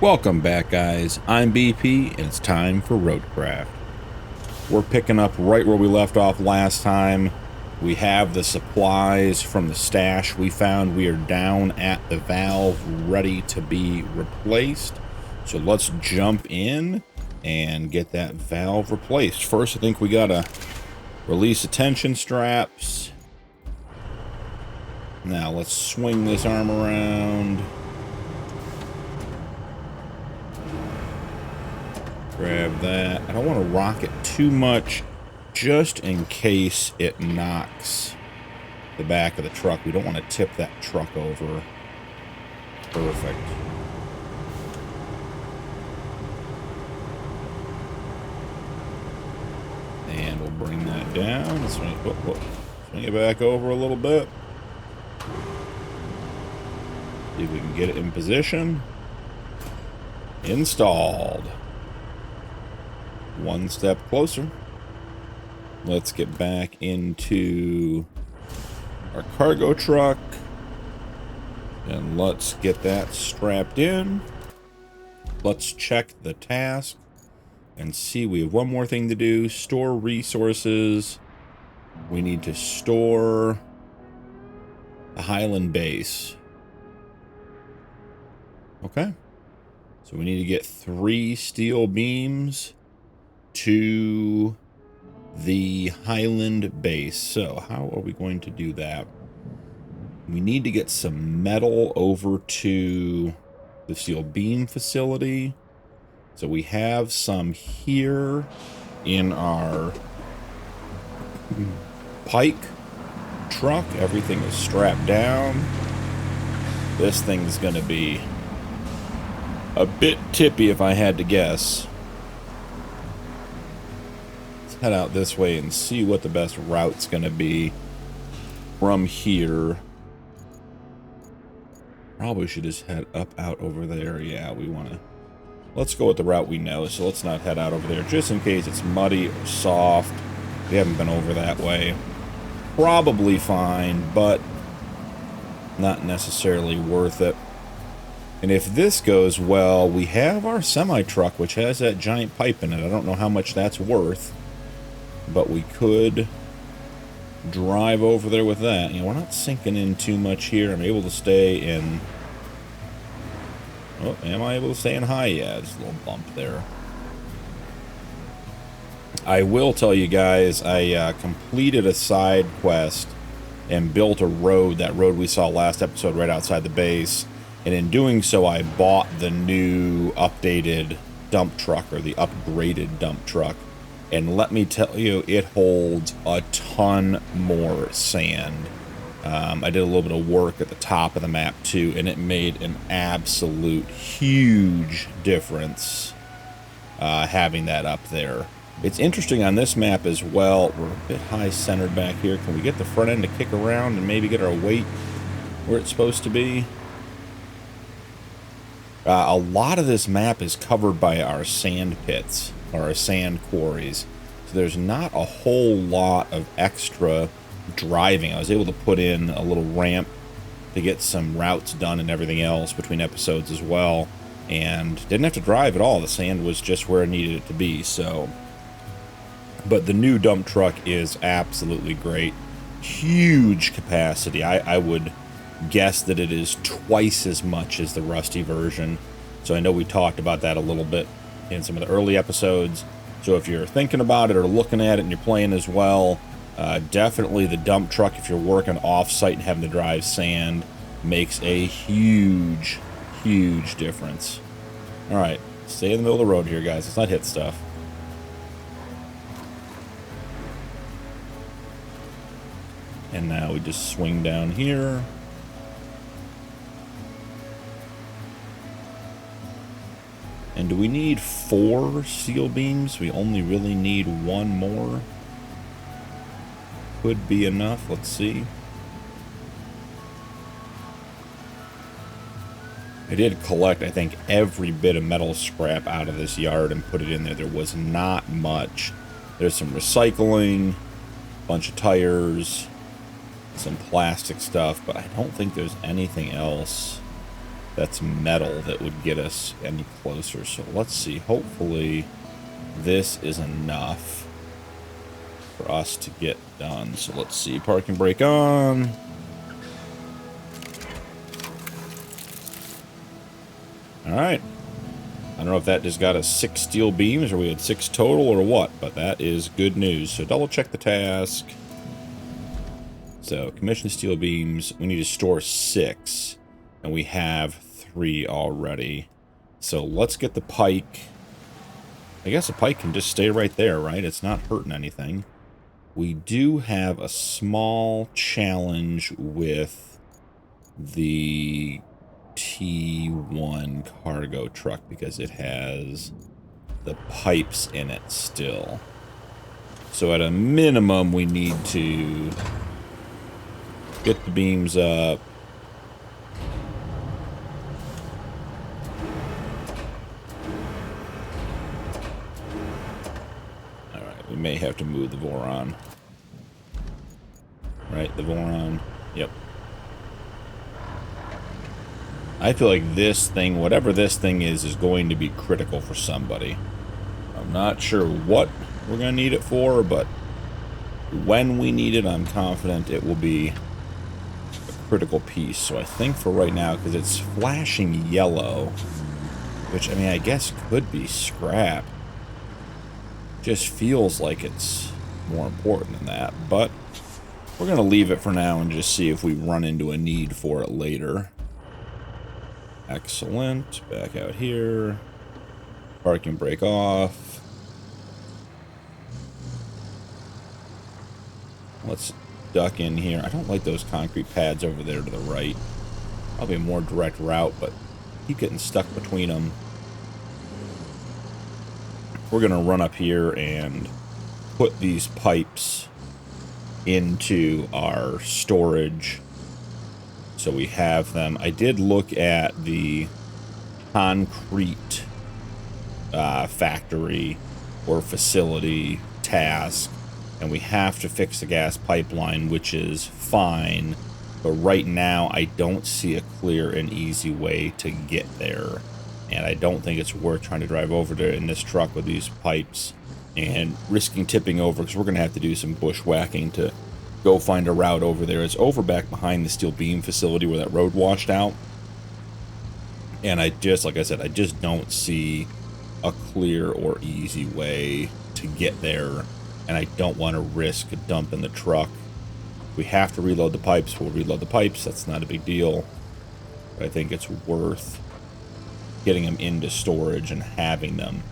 Welcome back, guys. I'm BP, and it's time for Roadcraft. We're picking up right where we left off last time. We have the supplies from the stash we found. We are down at the valve, ready to be replaced. So let's jump in and get that valve replaced. First, I think we gotta release the tension straps. Now, let's swing this arm around. Grab that. I don't want to rock it too much, just in case it knocks the back of the truck. We don't want to tip that truck over. Perfect. And we'll bring that down. Swing it back over a little bit. See if we can get it in position. Installed. One step closer. Let's get back into our cargo truck and let's get that strapped in. Let's check the task and see. We have one more thing to do. Store resources. We need to store the Highland base. Okay, so we need to get 3 steel beams to the Highland base. So how are we going to do that? We need to get some metal over to the steel beam facility. So we have some here in our pike truck. Everything is strapped down. This thing's going to be a bit tippy if I had to guess. Head out this way and see what the best route's going to be from here. Probably should just head out over there. Yeah, we want to. Let's go with the route we know, so let's not head out over there just in case it's muddy or soft. We haven't been over that way. Probably fine, but not necessarily worth it. And if this goes well, we have our semi-truck, which has that giant pipe in it. I don't know how much that's worth, but we could drive over there with that. You know, we're not sinking in too much here. I'm able to stay in... Oh, am I able to stay in high? Yeah, there's a little bump there. I will tell you guys, I completed a side quest and built a road. That road we saw last episode right outside the base. And in doing so, I bought the new updated dump truck, or the upgraded dump truck. And let me tell you, it holds a ton more sand. I did a little bit of work at the top of the map too, and it made an absolute huge difference having that up there. It's interesting on this map as well. We're a bit high centered back here. Can we get the front end to kick around and maybe get our weight where it's supposed to be? A lot of this map is covered by our sand pits, or our sand quarries. So there's not a whole lot of extra driving. I was able to put in a little ramp to get some routes done and everything else between episodes as well. And didn't have to drive at all. The sand was just where I needed it to be. So, but the new dump truck is absolutely great. Huge capacity. I would guess that it is twice as much as the rusty version. So I know we talked about that a little bit in some of the early episodes. So if you're thinking about it or looking at it and you're playing as well, definitely the dump truck, if you're working off-site and having to drive sand, makes a huge, huge difference. All right, stay in the middle of the road here, guys. Let's not hit stuff. And now we just swing down here. And do we need 4 steel beams? We only really need 1 more. Could be enough. Let's see. I did collect, I think, every bit of metal scrap out of this yard and put it in there. There was not much. There's some recycling, a bunch of tires, some plastic stuff, but I don't think there's anything else that's metal that would get us any closer. So let's see. Hopefully this is enough for us to get done. So let's see. Parking brake on. All right. I don't know if that just got us 6 steel beams or we had 6 total or what, but that is good news. So double check the task. So commission steel beams. We need to store 6, and we have 3 already. So let's get the pike. I guess the pike can just stay right there, right? It's not hurting anything. We do have a small challenge with the T1 cargo truck because it has the pipes in it still. So at a minimum, we need to get the beams up. Alright, we may have to move the Voron. Right, the Voron. Yep. I feel like this thing, whatever this thing is going to be critical for somebody. I'm not sure what we're going to need it for, but when we need it, I'm confident it will be a critical piece. So I think for right now, because it's flashing yellow, which, I mean, I guess could be scrap. Just feels like it's more important than that, but we're going to leave it for now and just see if we run into a need for it later. Excellent. Back out here. Parking brake off. Let's duck in here. I don't like those concrete pads over there to the right. Probably a more direct route, but keep getting stuck between them. We're going to run up here and put these pipes into our storage. So we have them. I did look at the concrete factory or facility task, and we have to fix the gas pipeline, which is fine. But right now, I don't see a clear and easy way to get there. And I don't think it's worth trying to drive over there in this truck with these pipes and risking tipping over, because we're going to have to do some bushwhacking to go find a route over there. It's over back behind the steel beam facility where that road washed out. And I just, like I said, I just don't see a clear or easy way to get there. And I don't want to risk dumping the truck. If we have to reload the pipes, we'll reload the pipes. That's not a big deal. But I think it's worth getting them into storage and having them.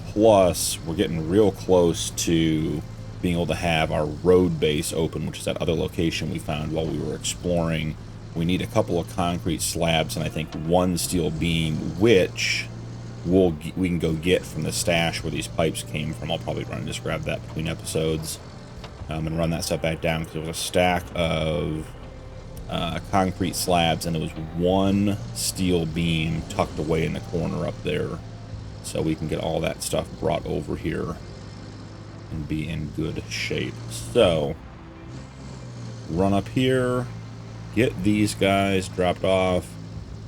Plus, we're getting real close to being able to have our road base open, which is that other location we found while we were exploring. We need a couple of concrete slabs and I think 1 steel beam, which we can go get from the stash where these pipes came from. I'll probably run and just grab that between episodes and run that stuff back down, because there was a stack of concrete slabs and there was 1 steel beam tucked away in the corner up there. So we can get all that stuff brought over here and be in good shape. So run up here, get these guys dropped off,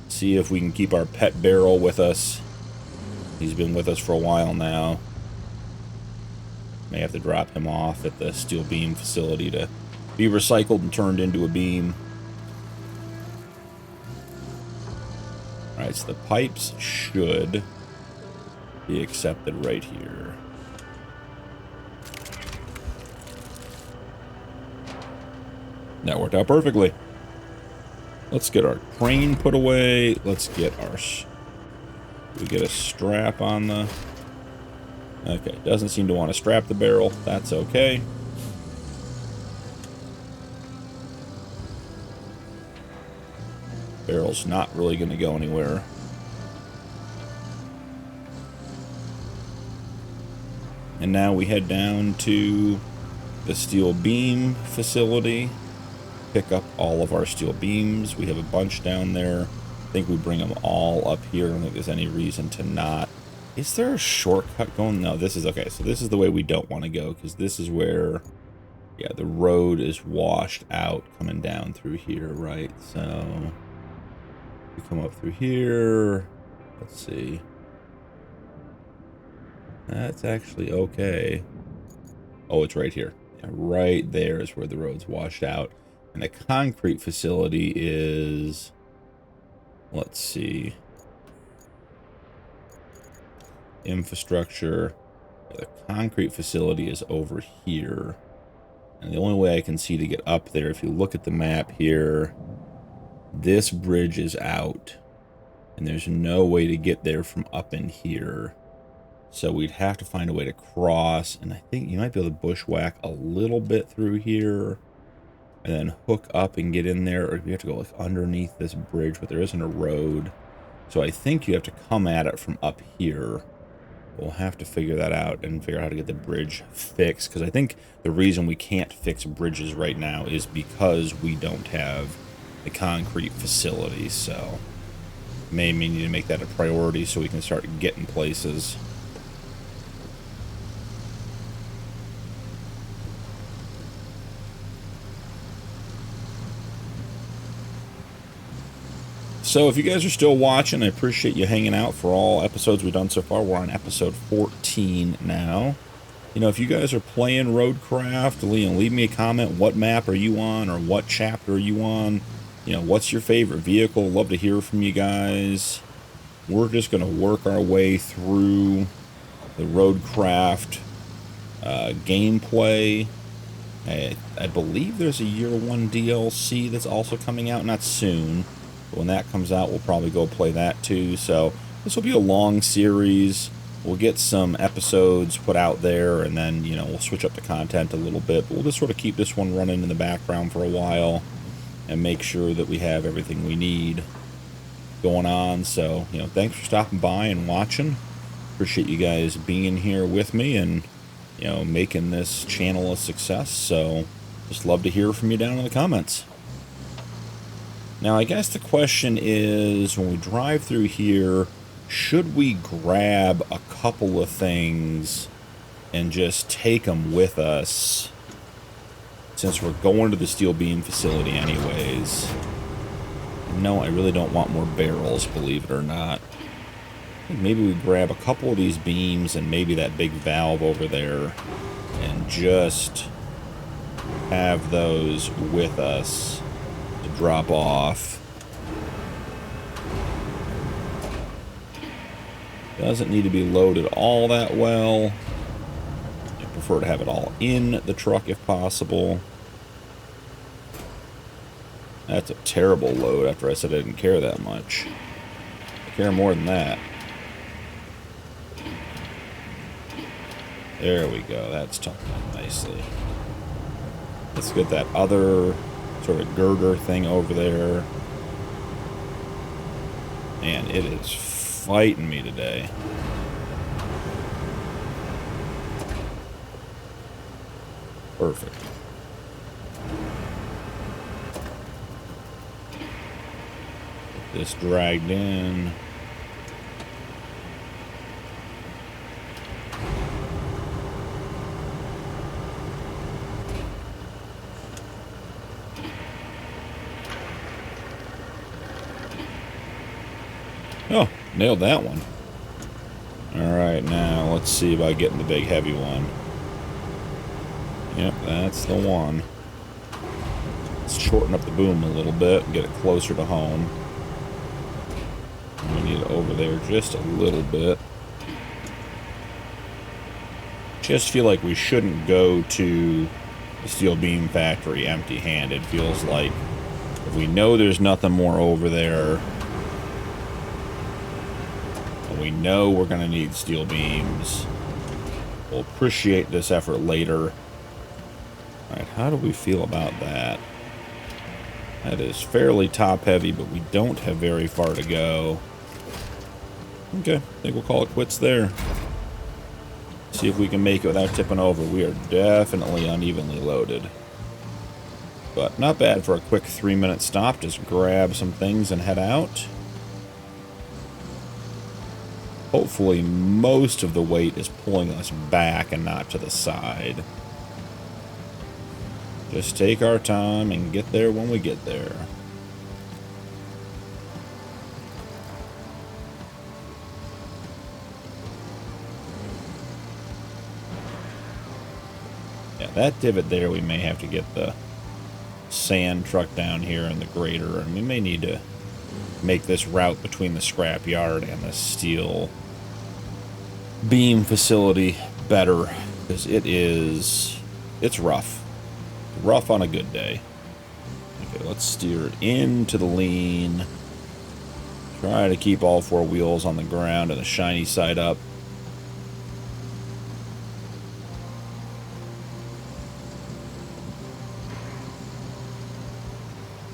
see if we can keep our pet barrel with us. He's been with us for a while now. May have to drop him off at the steel beam facility to be recycled and turned into a beam. Alright, so the pipes should be accepted right here. That worked out perfectly. Let's get our crane put away. Let's get our... We get a strap on the... Okay, doesn't seem to want to strap the barrel. That's okay. Barrel's not really going to go anywhere. And now we head down to the steel beam facility. Pick up all of our steel beams. We have a bunch down there. I think we bring them all up here. I don't think there's any reason to not. Is there a shortcut going? No, this is okay. So this is the way we don't want to go, because this is where, yeah, the road is washed out coming down through here, right? So We come up through here. Let's see. That's actually okay. Oh, it's right here. Yeah, right there is where the road's washed out. And the concrete facility is... Let's see. Infrastructure. The concrete facility is over here. And the only way I can see to get up there, if you look at the map here, this bridge is out. And there's no way to get there from up in here. So we'd have to find a way to cross. And I think you might be able to bushwhack a little bit through here. And then hook up and get in there. Or you have to go like underneath this bridge, but there isn't a road. So I think you have to come at it from up here. We'll have to figure that out and figure out how to get the bridge fixed. Because I think the reason we can't fix bridges right now is because we don't have the concrete facility. So maybe we need to make that a priority so we can start getting places. So if you guys are still watching, I appreciate you hanging out for all episodes we've done so far. We're on episode 14 now. You know, if you guys are playing Roadcraft, leave me a comment. What map are you on, or what chapter are you on? You know, what's your favorite vehicle? Love to hear from you guys. We're just going to work our way through the Roadcraft gameplay. I believe there's a Year 1 DLC that's also coming out, not soon. But when that comes out, we'll probably go play that too. So this will be a long series. We'll get some episodes put out there, and then, you know, we'll switch up the content a little bit. But we'll just sort of keep this one running in the background for a while and make sure that we have everything we need going on. So, you know, thanks for stopping by and watching. Appreciate you guys being here with me and, you know, making this channel a success. So just love to hear from you down in the comments. Now, I guess the question is, when we drive through here, should we grab a couple of things and just take them with us, since we're going to the steel beam facility anyways? No, I really don't want more barrels, believe it or not. I think maybe we grab a couple of these beams and maybe that big valve over there and just have those with us to drop off. Doesn't need to be loaded all that well. I prefer to have it all in the truck if possible. That's a terrible load after I said I didn't care that much. I care more than that. There we go. That's tucked in nicely. Let's get that other sort of girder thing over there. Man, it is fighting me today. Perfect. Get this dragged in. Oh, nailed that one. Alright, now let's see about getting the big heavy one. Yep, that's the one. Let's shorten up the boom a little bit and get it closer to home. We need it over there just a little bit. Just feel like we shouldn't go to the steel beam factory empty-handed. Feels like if we know there's nothing more over there, we know we're going to need steel beams, we'll appreciate this effort later. Alright, how do we feel about that? That is fairly top heavy, but we don't have very far to go. Okay, I think we'll call it quits there. See if we can make it without tipping over. We are definitely unevenly loaded. But not bad for a quick 3-minute stop. Just grab some things and head out. Hopefully most of the weight is pulling us back and not to the side. Just take our time and get there when we get there. that divot there, we may have to get the sand truck down here and the grader, and we may need to make this route between the scrap yard and the steel beam facility better, because it's rough on a good day. Okay, let's steer it into the lean. Try to keep all four wheels on the ground and the shiny side up.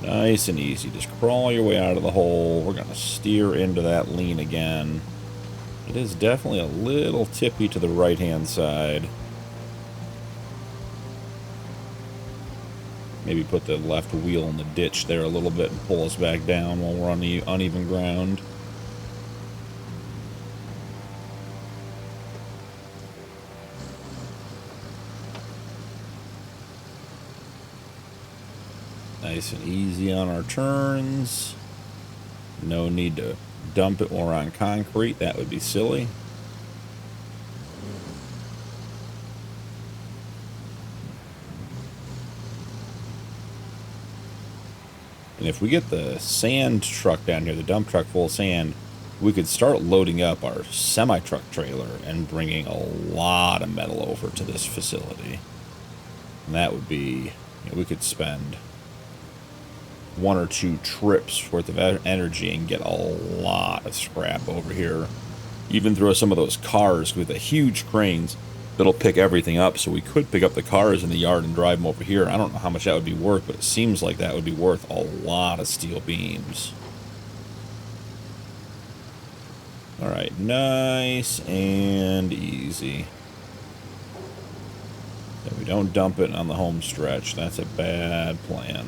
Nice and easy. Just crawl your way out of the hole. We're going to steer into that lean again. It is definitely a little tippy to the right-hand side. Maybe put the left wheel in the ditch there a little bit and pull us back down while we're on the uneven ground. Nice and easy on our turns. No need to dump it when we're on concrete. That would be silly. And if we get the sand truck down here, the dump truck full of sand, we could start loading up our semi-truck trailer and bringing a lot of metal over to this facility. And that would be, we could spend 1 or 2 trips worth of energy and get a lot of scrap over here. Even throw some of those cars with the huge cranes that'll pick everything up, so we could pick up the cars in the yard and drive them over here. I don't know how much that would be worth, but it seems like that would be worth a lot of steel beams. Alright, nice and easy. So we don't dump it on the home stretch. That's a bad plan.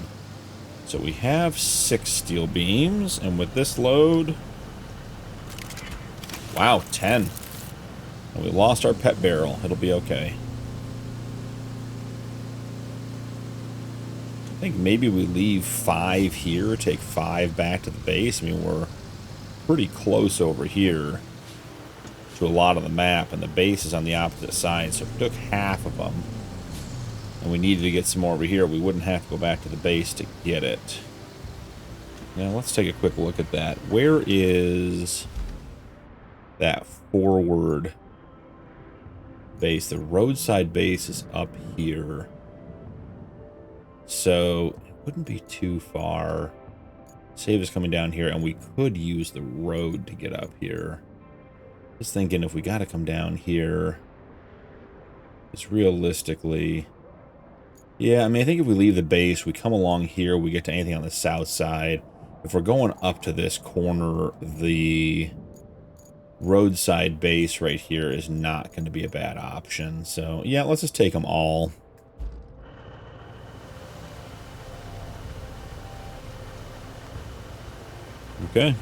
So we have 6 steel beams, and with this load... Wow, 10. And we lost our pet barrel. It'll be okay. I think maybe we leave 5 here, take 5 back to the base. I mean, we're pretty close over here to a lot of the map, and the base is on the opposite side, so if we took half of them and we needed to get some more over here, we wouldn't have to go back to the base to get it. Now let's take a quick look at that. Where is that forward base? The roadside base is up here, so it wouldn't be too far. Save is coming down here, and we could use the road to get up here. Just thinking, if we got to come down here, it's realistically... Yeah, I mean, I think if we leave the base, we come along here, we get to anything on the south side. If we're going up to this corner, the roadside base right here is not going to be a bad option. So, yeah, let's just take them all. Okay.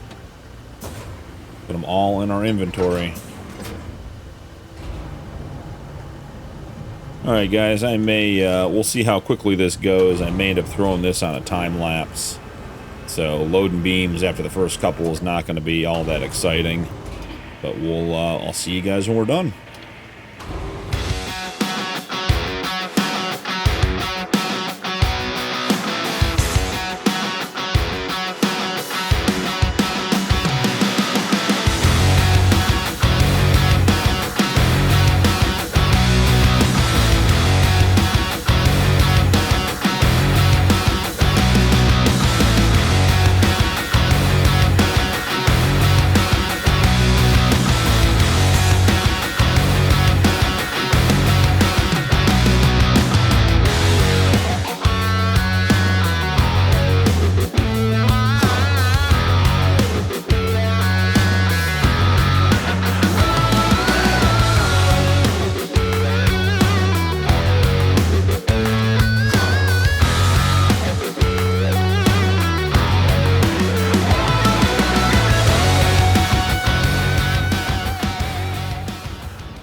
Put them all in our inventory. Alright guys, I may, we'll see how quickly this goes. I may end up throwing this on a time lapse. So loading beams after the first couple is not going to be all that exciting. But we'll, I'll see you guys when we're done.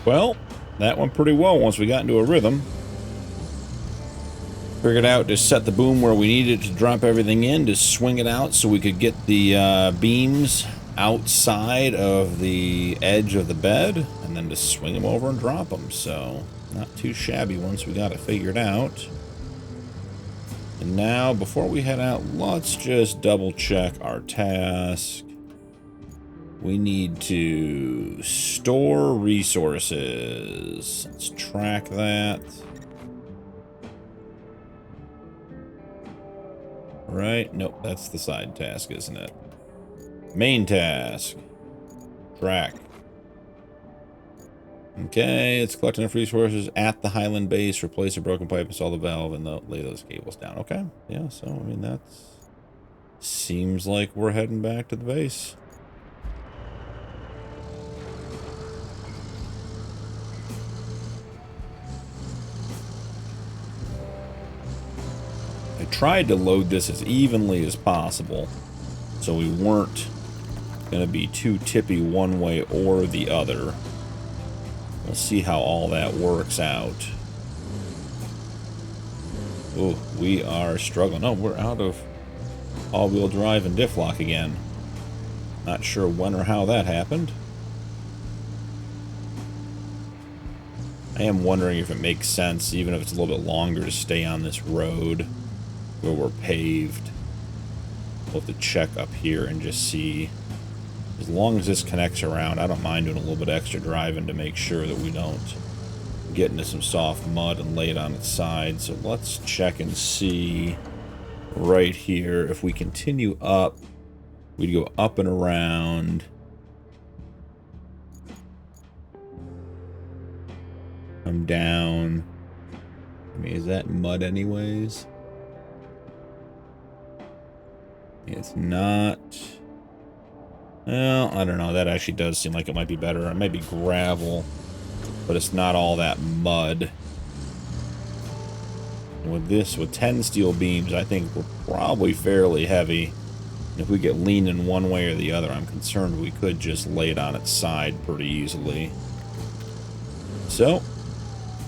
Well, that went pretty well once we got into a rhythm. Figured out to set the boom where we needed to drop everything in, to swing it out so we could get the beams outside of the edge of the bed, and then just swing them over and drop them. So Not too shabby once we got it figured out. And now, before we head out, let's just double check our task. We need to store resources. Let's track that. Right? Nope, that's the side task, isn't it? Main task. Track. Okay, it's collect enough resources at the Highland base, replace a broken pipe, install the valve, and lay those cables down. Okay, yeah, so, I mean, that's... Seems like we're heading back to the base. I tried to load this as evenly as possible, so we weren't going to be too tippy one way or the other. We'll see how all that works out. Oh, we are struggling. Oh, we're out of all-wheel drive and diff lock again. Not sure when or how that happened. I am wondering if it makes sense, even if it's a little bit longer, to stay on this road where we're paved. We'll have to check up here and just see. As long as this connects around, I don't mind doing a little bit extra driving to make sure that we don't get into some soft mud and lay it on its side. So let's check and see right here. If we continue up, we'd go up and around. Come down. I mean, is that mud anyways? It's not. Well, I don't know. That actually does seem like it might be better. It might be gravel, but it's not all that mud. And with this, with 10 steel beams, I think we're probably fairly heavy. And if we get leaning one way or the other, I'm concerned we could just lay it on its side pretty easily. So,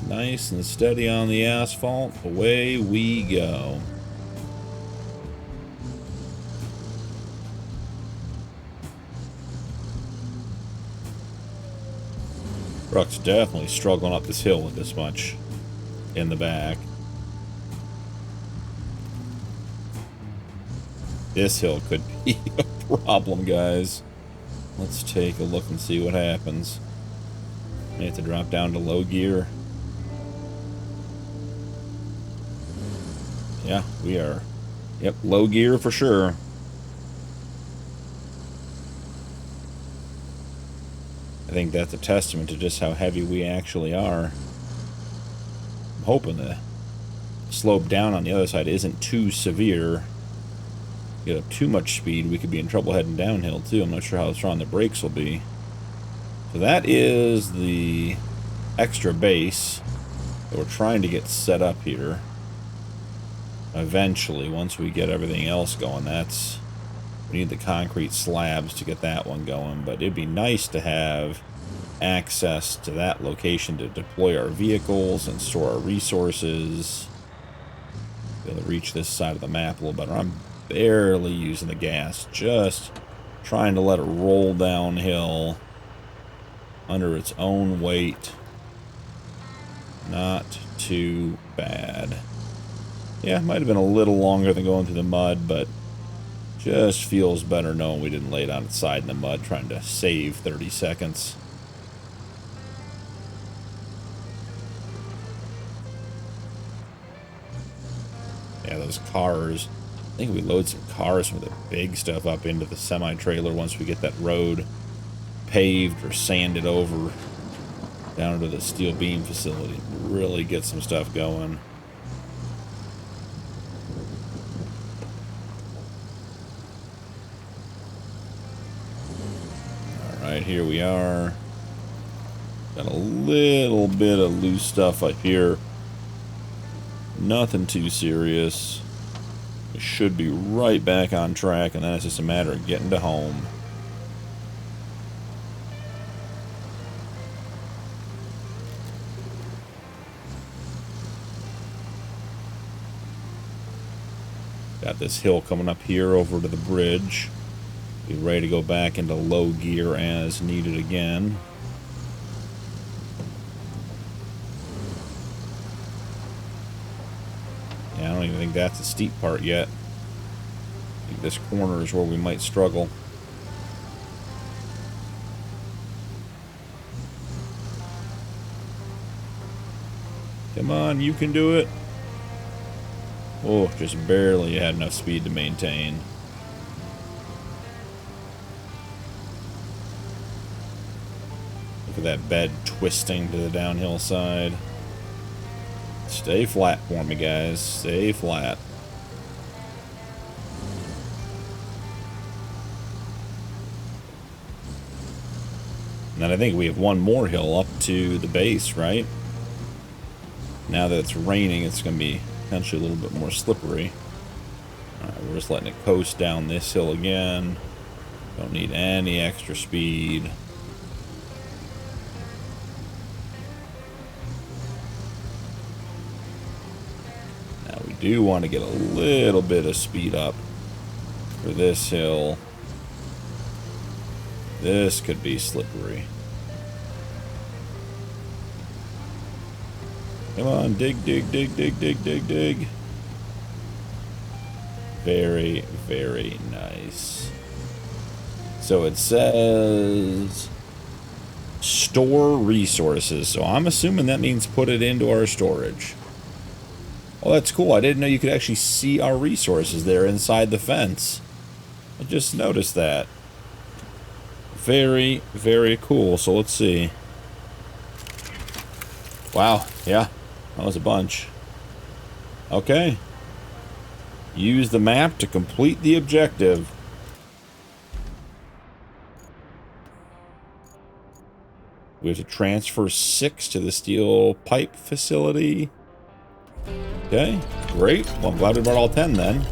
nice and steady on the asphalt. Away we go. Truck's definitely struggling up this hill with this much in the back. This hill could be a problem, guys. Let's take a look and see what happens. May have to drop down to low gear. Yeah, we are. Yep, low gear for sure. I think that's a testament to just how heavy we actually are. I'm hoping the slope down on the other side isn't too severe. Get up too much speed, we could be in trouble heading downhill too. I'm not sure how strong the brakes will be. So that is the extra base that we're trying to get set up here. Eventually, once we get everything else going, we need the concrete slabs to get that one going, but it'd be nice to have access to that location to deploy our vehicles and store our resources. Be able to reach this side of the map a little better. I'm barely using the gas, just trying to let it roll downhill under its own weight. Not too bad. Yeah, might have been a little longer than going through the mud, but just feels better knowing we didn't lay it on its side in the mud, trying to save 30 seconds. Yeah, those cars. I think we load some cars from the big stuff up into the semi-trailer once we get that road paved or sanded over down to the steel beam facility. Really get some stuff going. Alright, here we are. Got a little bit of loose stuff up here. Nothing too serious. We should be right back on track, and then it's just a matter of getting to home. Got this hill coming up here over to the bridge. Be ready to go back into low gear as needed again. Yeah, I don't even think that's a steep part yet. I think this corner is where we might struggle. Come on, you can do it. Oh, just barely had enough speed to maintain. Look at that bed twisting to the downhill side. Stay flat for me, guys. Stay flat. And then I think we have one more hill up to the base, right? Now that it's raining, it's going to be potentially a little bit more slippery. Alright, we're just letting it coast down this hill again. Don't need any extra speed. Now we do want to get a little bit of speed up for this hill. This could be slippery. Come on, dig, dig, dig, dig, dig, dig, dig. Very, very nice. So it says store resources. So I'm assuming that means put it into our storage. Oh, that's cool. I didn't know you could actually see our resources there inside the fence. I just noticed that. Very, very cool. So let's see. Wow, yeah. That was a bunch. Okay. Use the map to complete the objective. We have to transfer 6 to the steel pipe facility. Okay, great. Well, I'm glad we brought all 10 then.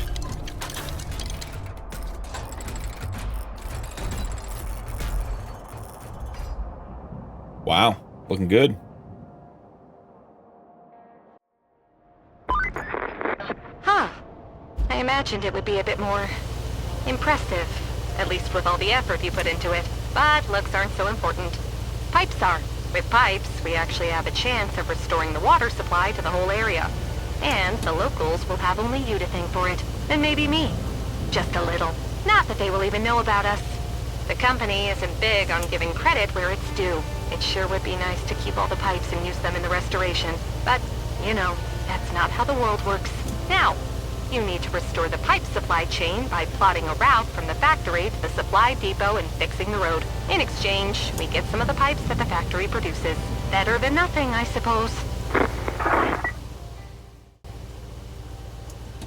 Wow, looking good. I imagined it would be a bit more impressive, at least with all the effort you put into it. But looks aren't so important. Pipes are. With pipes, we actually have a chance of restoring the water supply to the whole area. And the locals will have only you to thank for it, and maybe me. Just a little. Not that they will even know about us. The company isn't big on giving credit where it's due. It sure would be nice to keep all the pipes and use them in the restoration. But, you know, that's not how the world works. Now, you need to restore the pipe supply chain by plotting a route from the factory to the supply depot and fixing the road. In exchange, we get some of the pipes that the factory produces. Better than nothing, I suppose.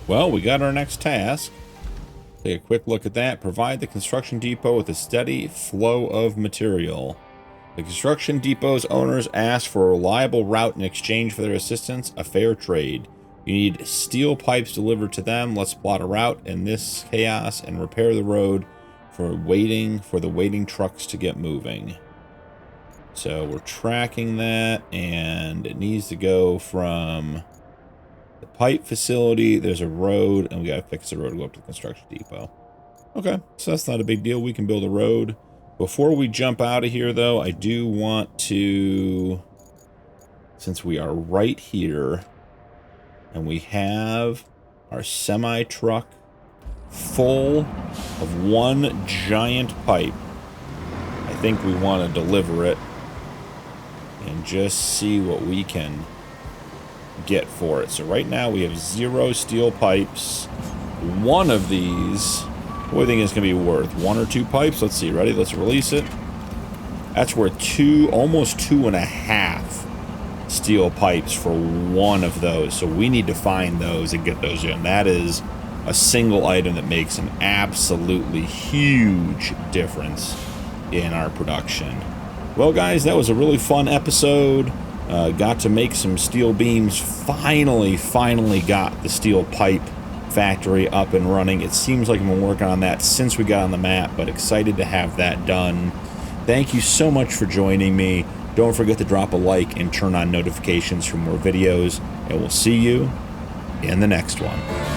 Well, we got our next task. Take a quick look at that. Provide the construction depot with a steady flow of material. The construction depot's owners ask for a reliable route in exchange for their assistance, a fair trade. You need steel pipes delivered to them. Let's plot a route in this chaos and repair the road for the waiting trucks to get moving. So we're tracking that, and it needs to go from the pipe facility. There's a road, and we gotta fix the road to go up to the construction depot. Okay, so that's not a big deal. We can build a road. Before we jump out of here, though, I do want to, since we are right here, and we have our semi-truck full of one giant pipe, I think we want to deliver it and just see what we can get for it. So right now we have 0 steel pipes. One of these, what do you think it's going to be worth? 1 or 2 pipes? Let's see. Ready? Let's release it. That's worth almost 2.5 steel pipes for one of those. So we need to find those and get those in. That is a single item that makes an absolutely huge difference in our production. Well, guys, that was a really fun episode. Got to make some steel beams. Finally got the steel pipe factory up and running. It seems like I've been working on that since we got on the map, but excited to have that done. Thank you so much for joining me. Don't forget to drop a like and turn on notifications for more videos, and we'll see you in the next one.